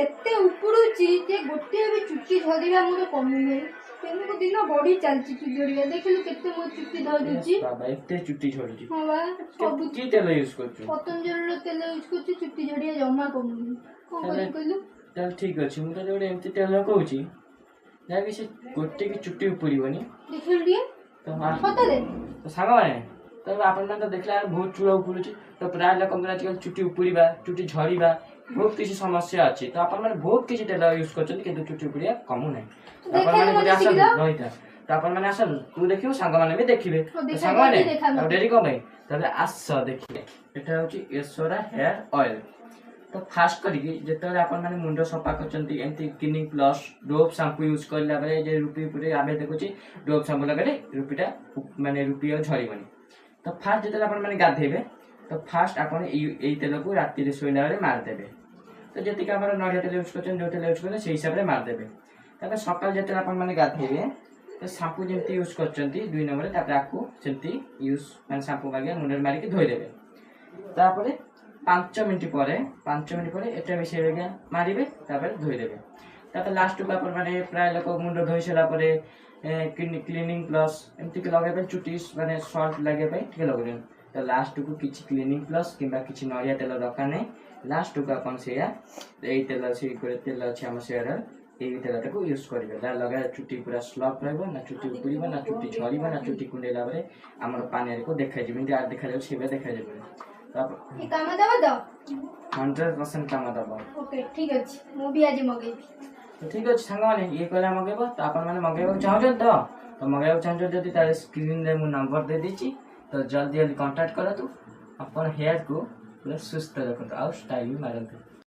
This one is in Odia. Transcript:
ଏତେ ଉପଡୁଛି ଯେ ଗୋଟିଏ ବି ଚୁଟି ଝଡ଼ିବା ମୋର କମୁନି। ଦିନକୁ ଦିନ ବଢି ଚାଲିଛି ଚୁଟି ଝଡ଼ିବା। ଦେଖିଲୁ କେତେ ମୋ ଚୁଟି ଝଡୁଛି। ବାବା ଏତେ ଚୁଟି ଝଡୁଛି। ହଁ ବା ସବୁ କି ତେଲ ୟୁଜ କରୁଛୁ? ପତଞ୍ଜଳିର ତେଲ ୟୁଜ କରୁଛି, ଚୁଟି ଝଡ଼ିବା ଜମା କମୁନି। କଣ କରିବି କହିଲୁ? ତାହେଲେ ଠିକ ଅଛି, ମୁଁ ତତେ ଗୋଟେ ଏମିତି ତେଲ କହୁଛି ଯାହାକି ସେ ଗୋଟେ ବି ଚୁଟି ଉପୁଡ଼ିବନି। ଦେଖିଲୁ ଟିକେ ସତରେ ତ ସାଙ୍ଗମାନେ ତ ଆପଣମାନେ ତ ଦେଖିଲା ବହୁତ ଚୂଳ ଉପୁଡୁଛି। ତ ପ୍ରାୟ ଲୋକଙ୍କର ଆଜିକାଲି ଚୁଟି ଉପୁଡ଼ିବା, ଚୁଟି ଝଡ଼ିବା ବହୁତ କିଛି ସମସ୍ୟା ଅଛି। ତ ଆପଣମାନେ ବହୁତ କିଛି ତେଲ ୟୁଜ କରୁଛନ୍ତି କିନ୍ତୁ ଚୁଟି ଉପୁଡ଼ିବା କମୁନାହିଁ। ଆପଣମାନେ ଗୋଟେ ଆସନ୍ତୁ ରହିଥା, ତ ଆପଣମାନେ ଆସନ୍ତୁ, ତୁ ଦେଖିବୁ ସାଙ୍ଗମାନେ ବି ଦେଖିବେ। ସାଙ୍ଗମାନେ ଆଉ ଡେରି କଣ ପାଇଁ, ତାହେଲେ ଆସ ଦେଖିବେ। ଏଟା ହଉଛି ୟଶୋରା ହେୟାର ଅଏଲ। ତ ଫାଷ୍ଟ କରିକି ଯେତେବେଳେ ଆପଣମାନେ ମୁଣ୍ଡ ସଫା କରୁଛନ୍ତି ଏମିତି clinic plus Dove shampoo use କରିଲା ବେଳେ ଯେ ରୁପି ଉପରେ ଆମେ ଦେଖୁଛି ଡୋଭ୍ ସାମ୍ପୁ ଲଗାଇଲେ ରୁପିଟା ମାନେ ରୁପି ଆଉ ଝଡ଼ିବନି। ତ ଫାଷ୍ଟ ଯେତେବେଳେ ଆପଣମାନେ ଗାଧେଇବେ ତ ଫାଷ୍ଟ ଆପଣ ଏଇ ତେଲକୁ ରାତିରେ ଶୋଇଲା ବେଳେ ମାରିଦେବେ। ତ ଯେତିକି ଆମର ନଡ଼ିଆ ତେଲ ୟୁଜ କରୁଛନ୍ତି, ଯେଉଁ ତେଲ ୟୁଜ କରୁଛନ୍ତି ସେଇ ହିସାବରେ ମାରିଦେବେ। ତାପରେ ସକାଳେ ଯେତେବେଳେ ଆପଣମାନେ ଗାଧେଇବେ ତ ସାମ୍ପୁ ଯେମିତି ୟୁଜ କରୁଛନ୍ତି 2 ନମ୍ବରରେ, ତାପରେ ଆକୁ ସେମିତି ୟୁଜ ମାନେ ସାମ୍ପୁ ମାରିକି ମୁଣ୍ଡରେ ମାରିକି ଧୋଇଦେବେ। ତାପରେ 5 ମିନିଟ୍ ପରେ ଏଟା ମିଶାଇବେ ମାରିବେ, ତାପରେ ଧୋଇଦେବେ। ତାପରେ ଲାଷ୍ଟକୁ ଆପଣମାନେ ପ୍ରାୟ ଲୋକ ମୁଣ୍ଡ ଧୋଇ ସାରିଲା ପରେ କ୍ଲିନିଂ ପ୍ଲସ୍ ଏମିତି ଲଗାଇବା ପାଇଁ ଚୁଟି ମାନେ ସର୍ଟ ଲାଗିବା ପାଇଁ ଟିକେ ଲଗାଉଛନ୍ତି। ତ ଲାଷ୍ଟକୁ କିଛି କ୍ଲିନିଂ ପ୍ଲସ୍ କିମ୍ବା କିଛି ନଡ଼ିଆ ତେଲ ଦରକାର ନାହିଁ। ଲାଷ୍ଟକୁ ଆପଣ ସେଇଆ ଏଇ ତେଲ ତେଲ ଅଛି ଆମ ସେୟାର ଏଇ ତେଲଟାକୁ ୟୁଜ କରିବେ। ଲଗାଇବା ଚୁଟି ପୁରା ସ୍ଲପ୍ ରହିବ, ନା ଚୁଟି ଉପୁଡ଼ିବ, ନା ଚୁଟି ଝଡ଼ିବ, ନା ଚୁଟି କୁଣ୍ଡେଇଲା ପରେ ଆମର ପାନିଆକୁ ଦେଖାଯିବ। ଏମିତି ଦେଖାଯାଉଛି ସେବେ ଦେଖାଯିବନି। 100% କାମ ଦବ। ଓକେ ଠିକ ଅଛି, ମୁଁ ବି ଆଜି ମଗେଇବି। ଠିକ ଅଛି ସାଙ୍ଗମାନେ, ଇଏ କହିଲା ମଗେଇବ। ତ ଆପଣମାନେ ମଗେଇବାକୁ ଚାହୁଁଛନ୍ତି ତ ମଗେଇବାକୁ ଚାହୁଁଛନ୍ତି ଯଦି ତାହେଲେ ସ୍କ୍ରିନରେ ମୁଁ ନମ୍ବର ଦେଇଦେଇଛି। ତ ଜଲ୍ଦି ଜଲ୍ଦି କଣ୍ଟାକ୍ଟ କରନ୍ତୁ। ଆପଣ ହେୟାରକୁ ପୁରା ସୁସ୍ଥ ରଖନ୍ତୁ ଆଉ ଷ୍ଟାଇଲ ବି ମାରନ୍ତୁ।